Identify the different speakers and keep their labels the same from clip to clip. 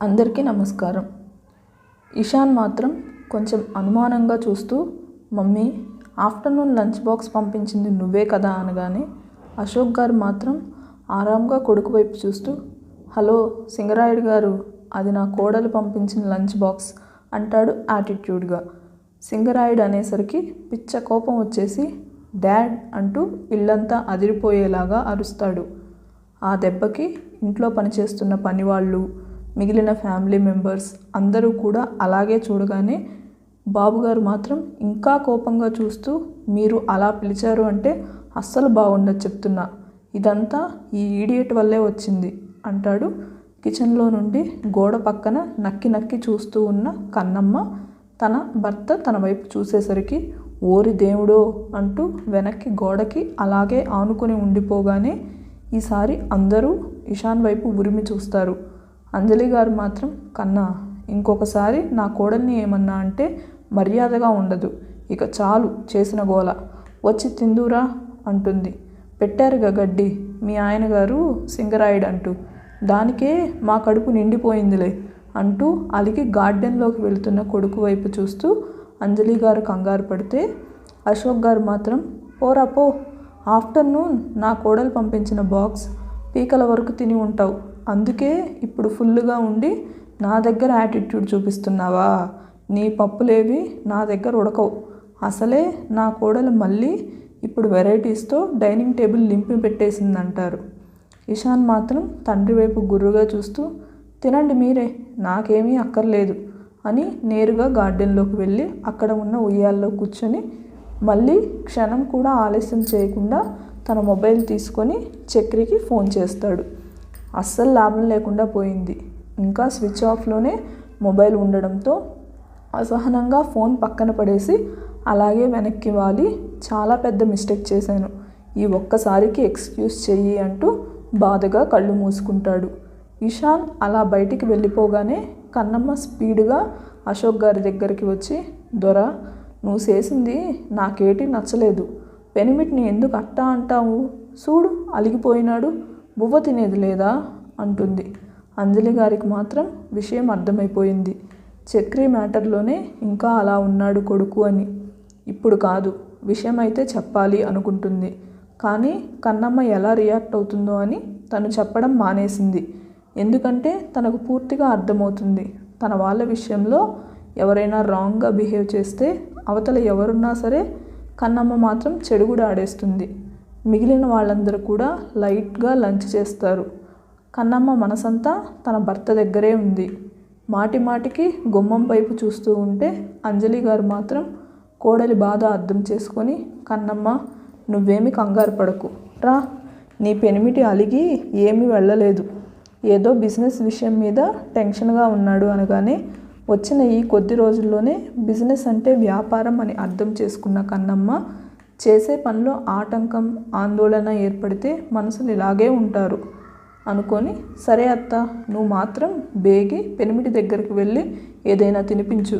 Speaker 1: అందరికీ నమస్కారం. ఇషాన్ మాత్రం కొంచెం అనుమానంగా చూస్తూ, మమ్మీ ఆఫ్టర్నూన్ లంచ్ బాక్స్ పంపించింది నువ్వే కదా అనగానే అశోక్ గారు మాత్రం ఆరాంగా కొడుకు వైపు చూస్తూ, హలో సింగరాయుడు గారు, అది నా కోడలు పంపించిన లంచ్ బాక్స్ అంటాడు యాటిట్యూడ్గా. సింగరాయుడు అనేసరికి పిచ్చ కోపం వచ్చేసి డాడ్ అంటూ ఇల్లంతా అదిరిపోయేలాగా అరుస్తాడు. ఆ దెబ్బకి ఇంట్లో పనిచేస్తున్న పనివాళ్ళు, మిగిలిన ఫ్యామిలీ మెంబర్స్ అందరూ కూడా అలాగే చూడగానే బాబుగారు మాత్రం ఇంకా కోపంగా చూస్తూ, మీరు అలా పిలిచారు అంటే అస్సలు బాగుండదు చెప్తున్నా, ఇదంతా ఈ ఈడియట్ వల్లే వచ్చింది అంటాడు. కిచెన్లో నుండి గోడ పక్కన నక్కి నక్కి చూస్తూ ఉన్న కన్నమ్మ తన భర్త తన వైపు చూసేసరికి ఓరి దేవుడో అంటూ వెనక్కి గోడకి అలాగే ఆనుకొని ఉండిపోగానే ఈసారి అందరూ ఇషాన్ వైపు ఉరిమి చూస్తారు. అంజలి గారు మాత్రం, కన్నా ఇంకొకసారి నా కోడల్ని ఏమన్నా అంటే మర్యాదగా ఉండదు, ఇక చాలు చేసిన గోల, వచ్చి తిందురా అంటుంది. పెట్టారుగా గడ్డి మీ ఆయన గారు సింగరాయుడు అంటూ, దానికే మా కడుపు నిండిపోయిందిలే అంటూ అలిగి గార్డెన్లోకి వెళుతున్న కొడుకు వైపు చూస్తూ అంజలి గారు కంగారు పడితే, అశోక్ గారు మాత్రం పోరా పో, ఆఫ్టర్నూన్ నా కోడలు పంపించిన బాక్స్ పీకల వరకు తిని ఉంటావు, అందుకే ఇప్పుడు ఫుల్గా ఉండి నా దగ్గర యాటిట్యూడ్ చూపిస్తున్నావా, నీ పప్పులేవి నా దగ్గర ఉడకవు, అసలే నా కోడలు మళ్ళీ ఇప్పుడు వెరైటీస్తో డైనింగ్ టేబుల్ నింపి పెట్టేసిందంటారు. ఇషాన్ మాత్రం తండ్రి వైపు గుర్రుగా చూస్తూ, తినండి మీరే, నాకేమీ అక్కర్లేదు అని నేరుగా గార్డెన్లోకి వెళ్ళి అక్కడ ఉన్న ఉయ్యాల్లో కూర్చొని మళ్ళీ క్షణం కూడా ఆలస్యం చేయకుండా తన మొబైల్ తీసుకొని చక్రికి ఫోన్ చేస్తాడు. అస్సలు లాభం లేకుండా పోయింది. ఇంకా స్విచ్ ఆఫ్లోనే మొబైల్ ఉండడంతో అసహనంగా ఫోన్ పక్కన పడేసి అలాగే వెనక్కి వాలి, చాలా పెద్ద మిస్టేక్ చేశాను, ఈ ఒక్కసారికి ఎక్స్క్యూజ్ చెయ్యి అంటూ బాధగా కళ్ళు మూసుకుంటాడు. ఇషాన్ అలా బయటికి వెళ్ళిపోగానే కన్నమ్మ స్పీడ్గా అశోక్ గారి దగ్గరికి వచ్చి, దొర నువ్వు చేసింది నాకేటి నచ్చలేదు, పెనిమిటిని ఎందుకు అట్టా అంటావు, చూడు అలిగిపోయినాడు, బువ్వ తినేది లేదా అంటుంది. అంజలి గారికి మాత్రం విషయం అర్థమైపోయింది. చక్రి మ్యాటర్లోనే ఇంకా అలా ఉన్నాడు కొడుకు అని. ఇప్పుడు కాదు, విషయం అయితే చెప్పాలి అనుకుంటుంది. కానీ కన్నమ్మ ఎలా రియాక్ట్ అవుతుందో అని తను చెప్పడం మానేసింది. ఎందుకంటే తనకు పూర్తిగా అర్థమవుతుంది, తన వాళ్ళ విషయంలో ఎవరైనా రాంగ్గా బిహేవ్ చేస్తే అవతల ఎవరున్నా సరే కన్నమ్మ మాత్రం చెడుగుడు ఆడేస్తుంది. మిగిలిన వాళ్ళందరూ కూడా లైట్గా లంచ్ చేస్తారు. కన్నమ్మ మనసంతా తన భర్త దగ్గరే ఉంది. మాటి మాటికి గుమ్మం వైపు చూస్తూ ఉంటే అంజలి గారు మాత్రం కోడలి బాధ అర్థం చేసుకొని, కన్నమ్మ నువ్వేమి కంగారు పడకు రా, నీ పెనిమిటి అలిగి ఏమీ వెళ్ళలేదు, ఏదో బిజినెస్ విషయం మీద టెన్షన్గా ఉన్నాడు అనగానే వచ్చిన ఈ కొద్ది రోజుల్లోనే బిజినెస్ అంటే వ్యాపారం అని అర్థం చేసుకున్న కన్నమ్మ, చేసే పనిలో ఆటంకం ఆందోళన ఏర్పడితే మనసులు ఇలాగే ఉంటారు అనుకొని, సరే అత్త నువ్వు మాత్రం బేగి పెనిమిటి దగ్గరికి వెళ్ళి ఏదైనా తినిపించు,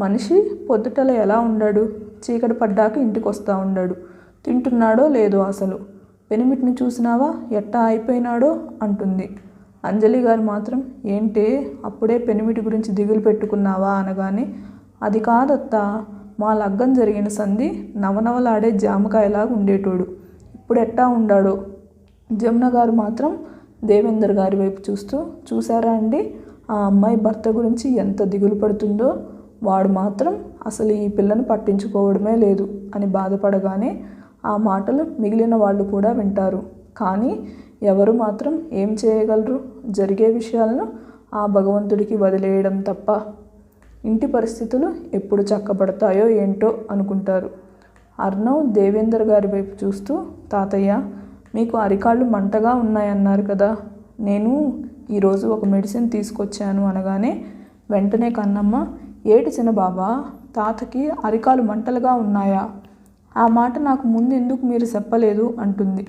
Speaker 1: మనిషి పొద్దుటల ఎలా ఉన్నాడు, చీకటి పడ్డాక ఇంటికి వస్తూ ఉన్నాడు, తింటున్నాడో లేదో, అసలు పెనిమిటిని చూసినావా ఎట్టా అయిపోయినాడో అంటుంది. అంజలి గారు మాత్రం, ఏంటే అప్పుడే పెనిమిటి గురించి దిగులు పెట్టుకున్నావా అనగానే, అది కాదత్తా, మా లగ్గం జరిగిన సంధి నవనవలాడే జామకాయలాగా ఉండేటోడు, ఇప్పుడు ఎట్టా ఉండాడో. జమున గారు మాత్రం దేవేందర్ గారి వైపు చూస్తూ, చూసారా అండి ఆ అమ్మాయి భర్త గురించి ఎంత దిగులు పడుతుందో, వాడు మాత్రం అసలు ఈ పిల్లను పట్టించుకోవడమే లేదు అని బాధపడగానే ఆ మాటలు మిగిలిన వాళ్ళు కూడా వింటారు. కానీ ఎవరు మాత్రం ఏం చేయగలరు, జరిగే విషయాలను ఆ భగవంతుడికి వదిలేయడం తప్ప. ఇంటి పరిస్థితులు ఎప్పుడు చక్కబడతాయో ఏంటో అనుకుంటారు. అర్ణవ్ దేవేందర్ గారి వైపు చూస్తూ, తాతయ్య మీకు అరికాళ్ళు మంటగా ఉన్నాయన్నారు కదా, నేను ఈరోజు ఒక మెడిసిన్ తీసుకొచ్చాను అనగానే వెంటనే కన్నమ్మ, ఏటి చిన్న బాబా, తాతకి అరికాలు మంటలుగా ఉన్నాయా, ఆ మాట నాకు ముందు ఎందుకు మీరు చెప్పలేదు అంటుంది.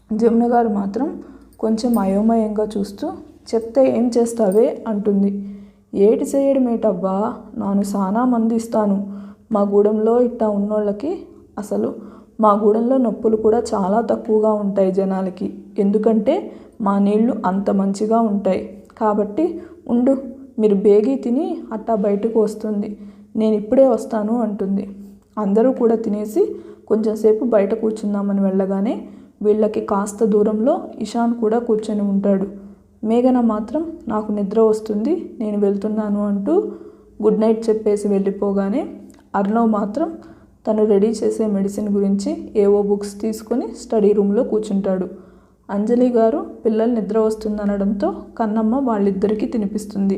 Speaker 1: జమున గారు మాత్రం కొంచెం అయోమయంగా చూస్తూ, చెప్తే ఏం చేస్తావే అంటుంది. ఏటి చేయడమేటబ్బా, నాను సానా మంది ఇస్తాను, మా గూడెంలో ఇట్టా ఉన్నోళ్ళకి, అసలు మా గూడెంలో నొప్పులు కూడా చాలా తక్కువగా ఉంటాయి జనాలకి, ఎందుకంటే మా నీళ్లు అంత మంచిగా ఉంటాయి కాబట్టి ఉండు, మీరు బేగి తిని అట్టా బయటకు వస్తుంది, నేను ఇప్పుడే వస్తాను అంటుంది. అందరూ కూడా తినేసి కొంచెంసేపు బయట కూర్చుందామని వెళ్ళగానే వీళ్ళకి కాస్త దూరంలో ఇషాన్ కూడా కూర్చొని ఉంటాడు. మేఘన మాత్రం నాకు నిద్ర వస్తుంది, నేను వెళ్తున్నాను అంటూ గుడ్ నైట్ చెప్పేసి వెళ్ళిపోగానే అర్ణవ్ మాత్రం తను రెడీ చేసే మెడిసిన్ గురించి ఏవో బుక్స్ తీసుకొని స్టడీ రూమ్లో కూర్చుంటాడు. అంజలి గారు పిల్లలు నిద్ర వస్తుందనడంతో కన్నమ్మ వాళ్ళిద్దరికీ తినిపిస్తుంది.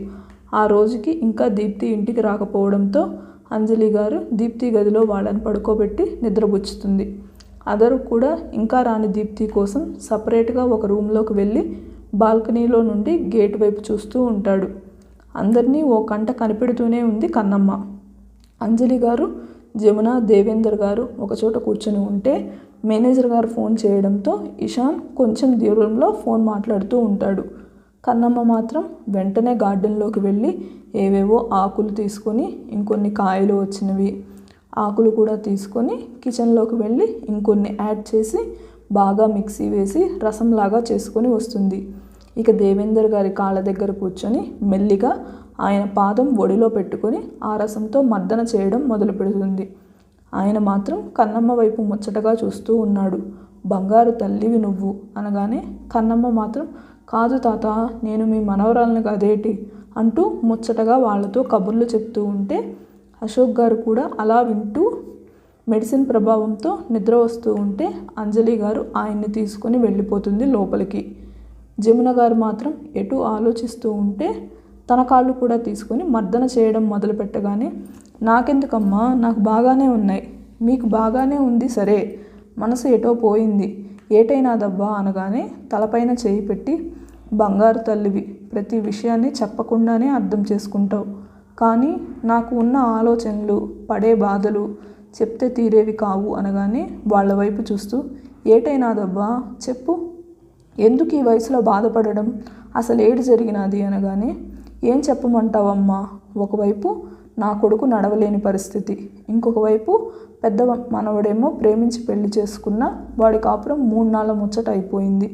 Speaker 1: ఆ రోజుకి ఇంకా దీప్తి ఇంటికి రాకపోవడంతో అంజలి గారు దీప్తి గదిలో వాళ్ళని పడుకోబెట్టి నిద్రపుచ్చుతుంది. అదరు కూడా ఇంకా రాని దీప్తి కోసం సపరేట్గా ఒక రూమ్లోకి వెళ్ళి బాల్కనీలో నుండి గేట్ వైపు చూస్తూ ఉంటాడు. అందరినీ ఓ కంట కనిపెడుతూనే ఉంది కన్నమ్మ. అంజలి గారు, జమున, దేవేందర్ గారు ఒకచోట కూర్చొని ఉంటే మేనేజర్ గారు ఫోన్ చేయడంతో ఇషాన్ కొంచెం దూరంలో ఫోన్ మాట్లాడుతూ ఉంటాడు. కన్నమ్మ మాత్రం వెంటనే గార్డెన్లోకి వెళ్ళి ఏవేవో ఆకులు తీసుకొని, ఇంకొన్ని కాయలు వచ్చినవి ఆకులు కూడా తీసుకొని కిచెన్లోకి వెళ్ళి ఇంకొన్ని యాడ్ చేసి బాగా మిక్సీ వేసి రసంలాగా చేసుకొని వస్తుంది. ఇక దేవేందర్ గారి కాళ్ళ దగ్గర కూర్చొని మెల్లిగా ఆయన పాదం ఒడిలో పెట్టుకొని ఆ రసంతో మర్దన చేయడం మొదలు పెడుతుంది. ఆయన మాత్రం కన్నమ్మ వైపు ముచ్చటగా చూస్తూ ఉన్నాడు. బంగారు తల్లివి నువ్వు అనగానే కన్నమ్మ మాత్రం కాదు తాత, నేను మీ మనవరాలను కదేటి అంటూ ముచ్చటగా వాళ్ళతో కబుర్లు చెప్తూ ఉంటే అశోక్ గారు కూడా అలా వింటూ మెడిసిన్ ప్రభావంతో నిద్ర వస్తూ ఉంటే అంజలి గారు ఆయన్ని తీసుకొని వెళ్ళిపోతుంది లోపలికి. జమున గారు మాత్రం ఎటు ఆలోచిస్తూ ఉంటే తన కాళ్ళు కూడా తీసుకొని మర్దన చేయడం మొదలు పెట్టగానే నాకెందుకమ్మా, నాకు బాగానే ఉన్నాయి, మీకు బాగానే ఉంది సరే, మనసు ఎటో పోయింది, ఏటైనాదవ్వా అనగానే తలపైన చేయి పెట్టి బంగారు తల్లివి, ప్రతి విషయాన్ని చెప్పకుండానే అర్థం చేసుకుంటావు, కానీ నాకు ఉన్న ఆలోచనలు పడే బాధలు చెప్తే తీరేవి కావు అనగానే వాళ్ళ వైపు చూస్తూ ఏటైనాదవ్వా చెప్పు, ఎందుకు ఈ వయసులో బాధపడడం, అసలు ఏడు జరిగినది అనగానే ఏం చెప్పమంటావమ్మా, ఒకవైపు నా కొడుకు నడవలేని పరిస్థితి, ఇంకొక వైపు పెద్ద మనవడేమో ప్రేమించి పెళ్లి చేసుకున్న వాడి కాపురం 3 నాళ్ళ ముచ్చట అయిపోయింది,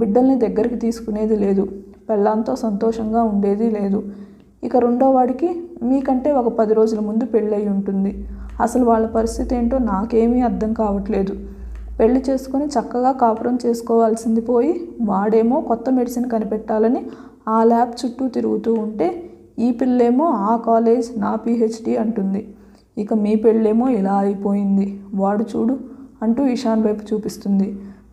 Speaker 1: బిడ్డల్ని దగ్గరికి తీసుకునేది లేదు, పెళ్ళాంతో సంతోషంగా ఉండేది లేదు, ఇక రెండో వాడికి మీకంటే ఒక 10 రోజుల ముందు పెళ్ళయి ఉంటుంది, అసలు వాళ్ళ పరిస్థితి ఏంటో నాకేమీ అర్థం కావట్లేదు, పెళ్లి చేసుకొని చక్కగా కాపురం చేసుకోవాల్సింది పోయి వాడేమో కొత్త మెడిసిన్ కనిపెట్టాలని ఆ ల్యాబ్ చుట్టూ తిరుగుతూ ఉంటే ఈ పిల్లేమో ఆ కాలేజ్ నా పిహెచ్డి అంటుంది, ఇక మీ పెళ్ళేమో ఇలా అయిపోయింది, వాడు చూడు అంటూ ఇషాన్ వైపు చూపిస్తుంది.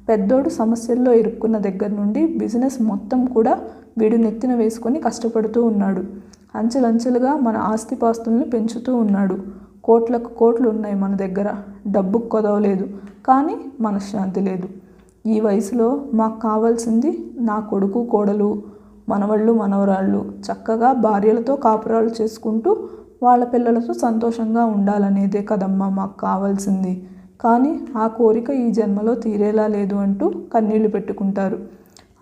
Speaker 1: పెద్దోడు సమస్యల్లో ఇరుక్కున్న దగ్గర నుండి బిజినెస్ మొత్తం కూడా వీడు నెత్తిన వేసుకొని కష్టపడుతూ ఉన్నాడు, అంచెలంచెలుగా మన ఆస్తిపాస్తుల్ని పెంచుతూ ఉన్నాడు, కోట్లకు కోట్లు ఉన్నాయి మన దగ్గర, డబ్బుకు కొదవలేదు, కానీ మనశ్శాంతి లేదు, ఈ వయసులో మాకు కావాల్సింది నా కొడుకు కోడలు మనవళ్ళు మనవరాళ్ళు చక్కగా భార్యలతో కాపురాలు చేసుకుంటూ వాళ్ళ పిల్లలతో సంతోషంగా ఉండాలనేదే కదమ్మా మాకు కావాల్సింది, కానీ ఆ కోరిక ఈ జన్మలో తీరేలా లేదు అంటూ కన్నీళ్లు పెట్టుకుంటారు.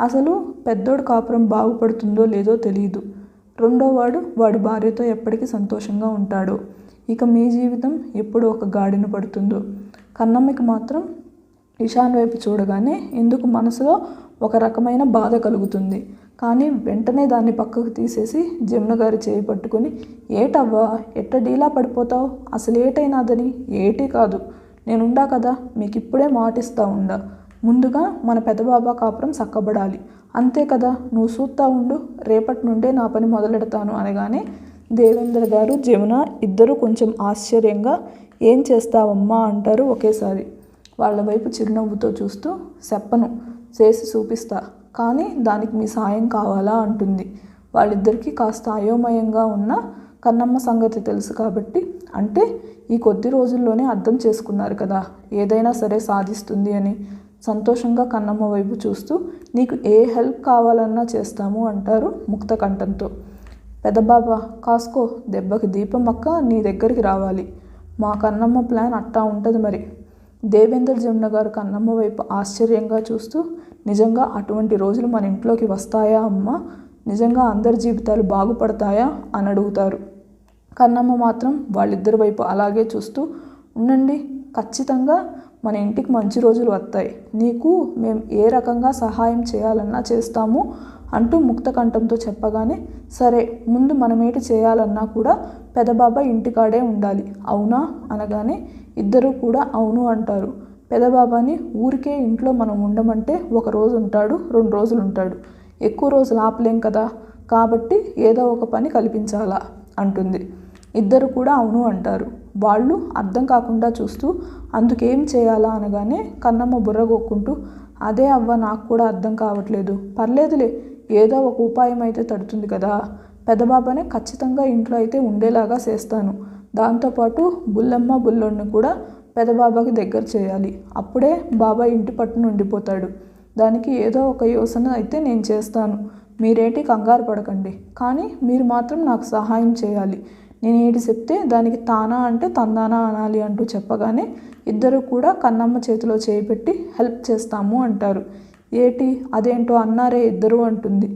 Speaker 1: అసలు పెద్దోడు కాపురం బాగుపడుతుందో లేదో తెలియదు, రెండోవాడు వాడి భార్యతో ఎప్పటికీ సంతోషంగా ఉంటాడో, ఇక మీ జీవితం ఎప్పుడు ఒక గాడిన పడుతుందో. కన్నమ్మకి మాత్రం ఇషాన్ వైపు చూడగానే ఎందుకు మనసులో ఒక రకమైన బాధ కలుగుతుంది, కానీ వెంటనే దాన్ని పక్కకు తీసేసి జమున గారి చేయి పట్టుకొని ఏటవ్వా ఎట్ట డీలా పడిపోతావు, అసలు ఏటైనాదని, ఏటీ కాదు నేనుండా కదా, మీకు ఇప్పుడే మాటిస్తా ఉండా, ముందుగా మన పెదబాబా కాపురం చక్కబడాలి, అంతే కదా, నువ్వు చూస్తా ఉండు, రేపటి నుండే నా పని మొదలెడతాను అనగానే దేవేంద్ర గారు జమున ఇద్దరు కొంచెం ఆశ్చర్యంగా ఏం చేస్తావమ్మా అంటారు ఒకేసారి. వాళ్ళ వైపు చిరునవ్వుతో చూస్తూ చెప్పను, చేసి చూపిస్తా, కానీ దానికి మీ సాయం కావాలా అంటుంది. వాళ్ళిద్దరికీ కాస్త అయోమయంగా ఉన్న కన్నమ్మ సంగతి తెలుసు కాబట్టి, అంటే ఈ కొద్ది రోజుల్లోనే అర్థం చేసుకున్నారు కదా ఏదైనా సరే సాధిస్తుంది అని సంతోషంగా కన్నమ్మ వైపు చూస్తూ నీకు ఏ హెల్ప్ కావాలన్నా చేస్తాము అంటారు ముక్త కంఠంతో. పెదబాబా కాసుకో, దెబ్బకి దీపం అక్క నీ దగ్గరికి రావాలి, మా కన్నమ్మ ప్లాన్ అట్టా ఉంటుంది మరి. దేవేందర్ జమున గారు కన్నమ్మ వైపు ఆశ్చర్యంగా చూస్తూ నిజంగా అటువంటి రోజులు మన ఇంట్లోకి వస్తాయా అమ్మ, నిజంగా అందరి జీవితాలు బాగుపడతాయా అని అడుగుతారు. కన్నమ్మ మాత్రం వాళ్ళిద్దరి వైపు అలాగే చూస్తూ ఉండండి, ఖచ్చితంగా మన ఇంటికి మంచి రోజులు వస్తాయి, నీకు మేము ఏ రకంగా సహాయం చేయాలన్నా చేస్తాము అంటూ ముక్తకంఠంతో చెప్పగానే, సరే ముందు మనమేటి చేయాలన్నా కూడా పెదబాబాయ్ ఇంటికాడే ఉండాలి అవునా అనగానే ఇద్దరూ కూడా అవును అంటారు. పెదబాబాని ఊరికే ఇంట్లో మనం ఉండమంటే 1 రోజు ఉంటాడు, 2 రోజులు ఉంటాడు, ఎక్కువ రోజులు ఆపలేం కదా, కాబట్టి ఏదో ఒక పని కల్పించాలా అంటుంది. ఇద్దరు కూడా అవును అంటారు. వాళ్ళు అర్థం కాకుండా చూస్తూ అందుకేం చేయాలా అనగానే కన్నమ్మ బుర్రగొక్కుంటూ, అదే అవ్వ నాకు కూడా అర్థం కావట్లేదు, పర్లేదులే ఏదో ఒక ఉపాయం అయితే తడుతుంది కదా, పెదబాబానే ఖచ్చితంగా ఇంట్లో అయితే ఉండేలాగా చేస్తాను, దాంతోపాటు బుల్లమ్మ బుల్లోడిని కూడా పెదబాబాకి దగ్గర చేయాలి, అప్పుడే బాబాయ్ ఇంటి పట్టున ఉండిపోతాడు, దానికి ఏదో ఒక యోచన అయితే నేను చేస్తాను, మీరేంటి కంగారు పడకండి, కానీ మీరు మాత్రం నాకు సహాయం చేయాలి, నేను ఏటి చెప్తే దానికి తానా అంటే తందానా అనాలి అంటూ చెప్పగానే ఇద్దరు కూడా కన్నమ్మ చేతిలో చేయి పెట్టి హెల్ప్ చేస్తాము అంటారు. ఏటి అదేంటో అన్నారే ఇద్దరు అంటుంది.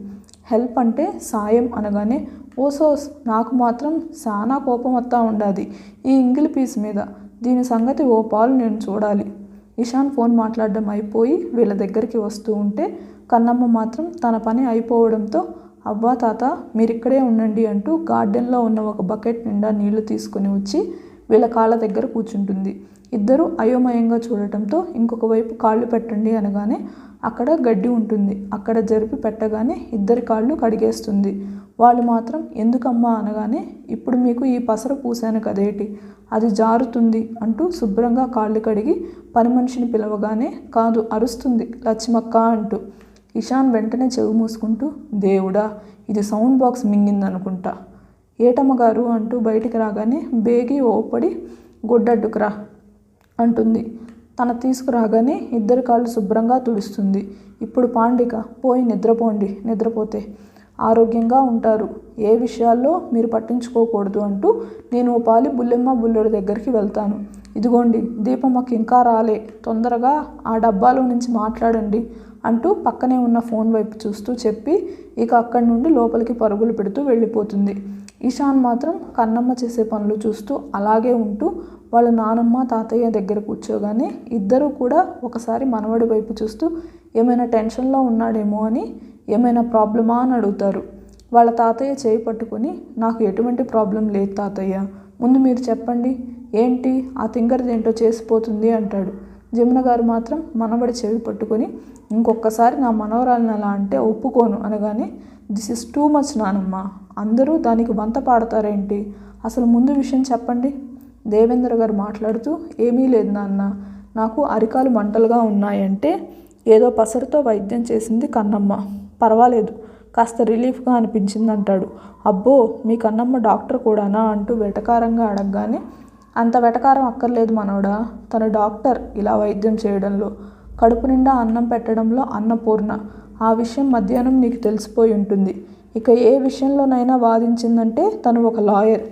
Speaker 1: హెల్ప్ అంటే సాయం అనగానే, ఓసోస్ నాకు మాత్రం చాలా కోపం వస్తూ ఉండాది ఈ ఇంగిలి పీస్ మీద, దీని సంగతి ఓ పాలు నేను చూడాలి. ఇషాన్ ఫోన్ మాట్లాడడం అయిపోయి వీళ్ళ దగ్గరికి వస్తూ ఉంటే కన్నమ్మ మాత్రం తన పని అయిపోవడంతో, అవ్వా తాత మీరిక్కడే ఉండండి అంటూ గార్డెన్లో ఉన్న ఒక బకెట్ నిండా నీళ్లు తీసుకుని వచ్చి వీళ్ళ కాళ్ళ దగ్గర కూర్చుంటుంది. ఇద్దరు అయోమయంగా చూడటంతో ఇంకొక వైపు కాళ్ళు పెట్టండి అనగానే అక్కడ గడ్డి ఉంటుంది, అక్కడ జరిపి పెట్టగానే ఇద్దరి కాళ్ళు కడిగేస్తుంది. వాళ్ళు మాత్రం ఎందుకమ్మా అనగానే, ఇప్పుడు మీకు ఈ పసరు పూసాను కదేటి, అది జారుతుంది అంటూ శుభ్రంగా కాళ్ళు కడిగి పని మనిషిని పిలవగానే, కాదు అరుస్తుంది లచ్చిమక్క అంటూ. ఇషాన్ వెంటనే చెవి మూసుకుంటూ, దేవుడా ఇది సౌండ్ బాక్స్ మింగిందనుకుంటా, ఏటమ్మగారు అంటూ బయటికి రాగానే బేగి ఓపడి గొడ్డడ్డుకురా అంటుంది. తన తీసుకురాగానే ఇద్దరి కాళ్ళు శుభ్రంగా తుడుస్తుంది. ఇప్పుడు పాండిక పోయి నిద్రపోండి, నిద్రపోతే ఆరోగ్యంగా ఉంటారు, ఏ విషయాల్లో మీరు పట్టించుకోకూడదు అంటూ నేను ఓ పాలి బుల్లెమ్మ బుల్లుడి దగ్గరికి వెళ్తాను, ఇదిగోండి దీపమ్మకి ఇంకా రాలే, తొందరగా ఆ డబ్బాలో నుంచి మాట్లాడండి అంటూ పక్కనే ఉన్న ఫోన్ వైపు చూస్తూ చెప్పి ఇక అక్కడి నుండి లోపలికి పరుగులు పెడుతూ వెళ్ళిపోతుంది. ఇషాన్ మాత్రం కన్నమ్మ చేసే పనులు చూస్తూ అలాగే ఉంటూ వాళ్ళ నానమ్మ తాతయ్య దగ్గర కూర్చోగానే ఇద్దరూ కూడా ఒకసారి మనవడి వైపు చూస్తూ ఏమైనా టెన్షన్లో ఉన్నాడేమో అని, ఏమైనా ప్రాబ్లమా అని అడుగుతారు. వాళ్ళ తాతయ్య చేయి పట్టుకొని, నాకు ఎటువంటి ప్రాబ్లం లేదు తాతయ్య, ముందు మీరు చెప్పండి ఏంటి ఆ తింగరదేంటో చేసిపోతుంది అంటాడు. జమున గారు మాత్రం మనవడి చెవి పట్టుకొని, ఇంకొకసారి నా మనవరాలను అలా అంటే ఒప్పుకోను అనగానే, దిస్ ఇస్ టూ మచ్ నానమ్మ, అందరూ దానికి వంత పాడతారేంటి, అసలు ముందు విషయం చెప్పండి. దేవేంద్ర గారు మాట్లాడుతూ, ఏమీ లేదు నాన్న, నాకు అరికాలు మంటలుగా ఉన్నాయంటే ఏదో పసరుతో వైద్యం చేసింది కన్నమ్మ, పర్వాలేదు కాస్త రిలీఫ్గా అనిపించింది అంటాడు. అబ్బో మీ కన్నమ్మ డాక్టర్ కూడానా అంటూ వెటకారంగా అడగగానే, అంత వెటకారం అక్కర్లేదు మనోడా, తన డాక్టర్ ఇలా వైద్యం చేయడంలో, కడుపు నిండా అన్నం పెట్టడంలో అన్నపూర్ణ, ఆ విషయం మధ్యాహ్నం నీకు తెలిసిపోయి ఉంటుంది. ఇక ఏ విషయంలోనైనా వాదించిందంటే తను ఒక లాయర్,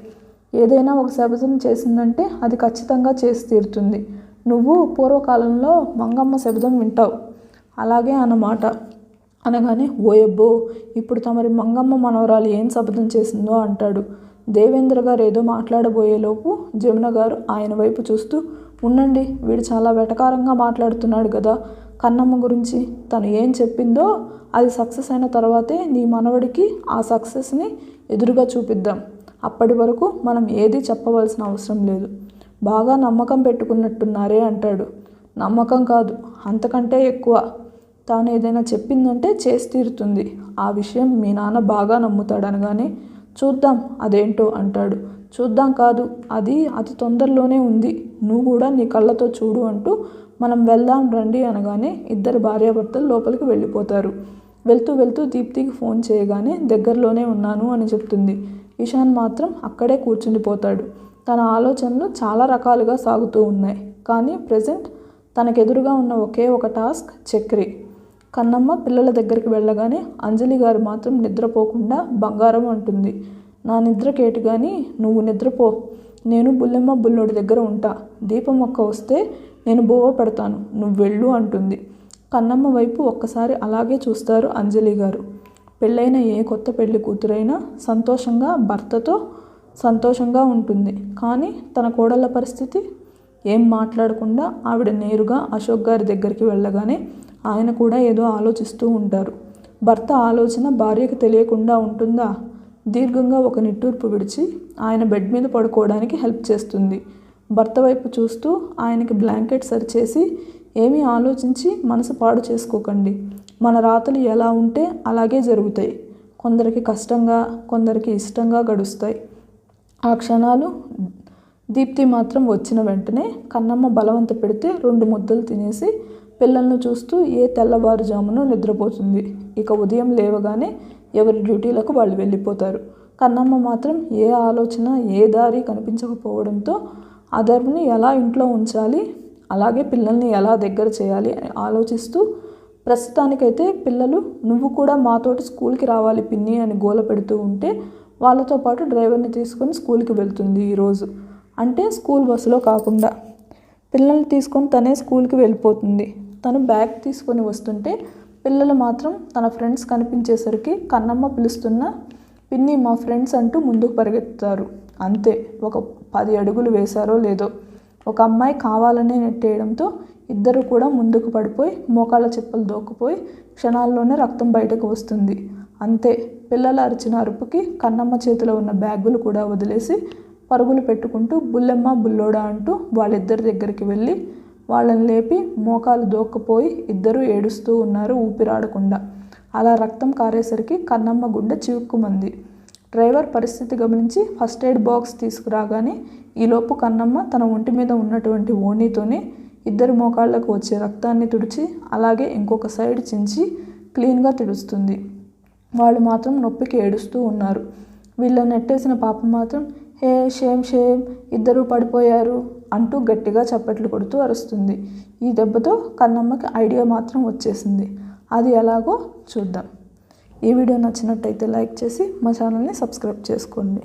Speaker 1: ఏదైనా ఒక శబదం చేసిందంటే అది ఖచ్చితంగా చేసి తీరుతుంది. నువ్వు పూర్వకాలంలో మంగమ్మ శబదం వింటావు, అలాగే అన్నమాట అనగానే, ఓయబ్బో ఇప్పుడు తమరి మంగమ్మ మనవరాలు ఏం శబదం చేసిందో అంటాడు. దేవేంద్ర గారు ఏదో మాట్లాడబోయేలోపు జమున గారు ఆయన వైపు చూస్తూ, ఉండండి వీడు చాలా వెటకారంగా మాట్లాడుతున్నాడు కదా, కన్నమ్మ గురించి తను ఏం చెప్పిందో అది సక్సెస్ అయిన తర్వాతే నీ మనవడికి ఆ సక్సెస్ని ఎదురుగా చూపిద్దాం, అప్పటి వరకు మనం ఏది చెప్పవలసిన అవసరం లేదు, బాగా నమ్మకం పెట్టుకున్నట్టున్నారే అంటాడు. నమ్మకం కాదు అంతకంటే ఎక్కువ, తాను ఏదైనా చెప్పిందంటే చేసి తీరుతుంది, ఆ విషయం మీ నాన్న బాగా నమ్ముతాడు అనగానే, చూద్దాం అదేంటో అంటాడు. చూద్దాం కాదు, అది అతి తొందరలోనే ఉంది, నువ్వు కూడా నీ కళ్ళతో చూడు అంటూ మనం వెళ్దాం రండి అనగానే ఇద్దరు భార్యాభర్తలు లోపలికి వెళ్ళిపోతారు. వెళ్తూ వెళ్తూ దీప్తికి ఫోన్ చేయగానే దగ్గరలోనే ఉన్నాను అని చెప్తుంది. ఇషాన్ మాత్రం అక్కడే కూర్చుండిపోతాడు. తన ఆలోచనలు చాలా రకాలుగా సాగుతూ ఉన్నాయి, కానీ ప్రజెంట్ తనకెదురుగా ఉన్న ఒకే ఒక టాస్క్ చక్రి. కన్నమ్మ పిల్లల దగ్గరికి వెళ్ళగానే అంజలి గారు మాత్రం నిద్రపోకుండా బంగారం అంటుంది. నా నిద్రకేటి కానీ నువ్వు నిద్రపో, నేను బుల్లెమ్మ బుల్లోడి దగ్గర ఉంటా, దీపమొక్క వస్తే నేను బోవ పెడతాను, నువ్వు వెళ్ళు అంటుంది. కన్నమ్మ వైపు ఒక్కసారి అలాగే చూస్తారు అంజలి గారు. పెళ్ళైన ఏ కొత్త పెళ్లి కూతురైనా సంతోషంగా భర్తతో సంతోషంగా ఉంటుంది, కానీ తన కోడళ్ళ పరిస్థితి ఏం మాట్లాడకుండా ఆవిడ నేరుగా అశోక్ గారి దగ్గరికి వెళ్ళగానే ఆయన కూడా ఏదో ఆలోచిస్తూ ఉంటారు. భర్త ఆలోచన భార్యకు తెలియకుండా ఉంటుందా? దీర్ఘంగా ఒక నిట్టూర్పు విడిచి ఆయన బెడ్ మీద పడుకోవడానికి హెల్ప్ చేస్తుంది. భర్త వైపు చూస్తూ ఆయనకి బ్లాంకెట్ సరిచేసి, ఏమీ ఆలోచించి మనసు పాడు చేసుకోకండి. మన రాతలు ఎలా ఉంటే అలాగే జరుగుతాయి. కొందరికి కష్టంగా, కొందరికి ఇష్టంగా గడుస్తాయి. ఆ క్షణాలు. దీప్తి మాత్రం వచ్చిన వెంటనే కన్నమ్మ బలవంత పెడితే 2 ముద్దలు తినేసి పిల్లలను చూస్తూ తెల్లవారుజామున నిద్రపోతుంది. ఇక ఉదయం లేవగానే ఎవరి డ్యూటీలకు వాళ్ళు వెళ్ళిపోతారు. కన్నమ్మ మాత్రం ఏ ఆలోచన, ఏ దారి కనిపించకపోవడంతో అదర్ని ఎలా ఇంట్లో ఉంచాలి, అలాగే పిల్లల్ని ఎలా దగ్గర చేయాలి అని ఆలోచిస్తూ, ప్రస్తుతానికైతే పిల్లలు నువ్వు కూడా మాతోటి స్కూల్కి రావాలి పిన్ని అని గోల పెడుతూ ఉంటే వాళ్ళతో పాటు డ్రైవర్ని తీసుకొని స్కూల్కి వెళ్తుంది. ఈరోజు అంటే స్కూల్ బస్సులో కాకుండా పిల్లల్ని తీసుకొని తనే స్కూల్కి వెళ్ళిపోతుంది. తను బ్యాగ్ తీసుకొని వస్తుంటే పిల్లలు మాత్రం తన ఫ్రెండ్స్ కనిపించేసరికి కన్నమ్మ పిలుస్తున్న పిన్ని మా ఫ్రెండ్స్ అంటూ ముందుకు పరిగెత్తుతారు. అంతే, ఒక 10 అడుగులు వేశారో లేదో ఒక అమ్మాయి కావాలనే నెట్టేయడంతో ఇద్దరు కూడా ముందుకు పడిపోయి మోకాళ్ళ చెప్పులు దోక్కుపోయి క్షణాల్లోనే రక్తం బయటకు వస్తుంది. అంతే, పిల్లలు అరిచిన అరుపుకి కన్నమ్మ చేతిలో ఉన్న బ్యాగులు కూడా వదిలేసి పరుగులు పెట్టుకుంటూ బుల్లెమ్మ బుల్లోడా అంటూ వాళ్ళిద్దరి దగ్గరికి వెళ్ళి వాళ్ళని లేపి మోకాలు దోక్కుపోయి ఇద్దరూ ఏడుస్తూ ఉన్నారు ఊపిరాడకుండా. అలా రక్తం కారేసరికి కన్నమ్మ గుండె చివుక్కుమంది. డ్రైవర్ పరిస్థితి గమనించి ఫస్ట్ ఎయిడ్ బాక్స్ తీసుకురాగానే ఈలోపు కన్నమ్మ తన ఒంటి మీద ఉన్నటువంటి ఓణీతోనే ఇద్దరు మోకాళ్ళకు వచ్చే రక్తాన్ని తుడిచి అలాగే ఇంకొక సైడ్ చించి క్లీన్గా తుడుస్తుంది. వాళ్ళు మాత్రం నొప్పికి ఏడుస్తూ ఉన్నారు. వీళ్ళని నెట్టేసిన పాప మాత్రం హే షేమ్ షేమ్, ఇద్దరూ పడిపోయారు అంటూ గట్టిగా చప్పట్లు కొడుతూ అరుస్తుంది. ఈ దెబ్బతో కన్నమ్మకి ఐడియా మాత్రం వచ్చేసింది. అది ఎలాగో చూద్దాం. ఈ వీడియో నచ్చినట్టయితే లైక్ చేసి మా ఛానల్ని సబ్స్క్రైబ్ చేసుకోండి.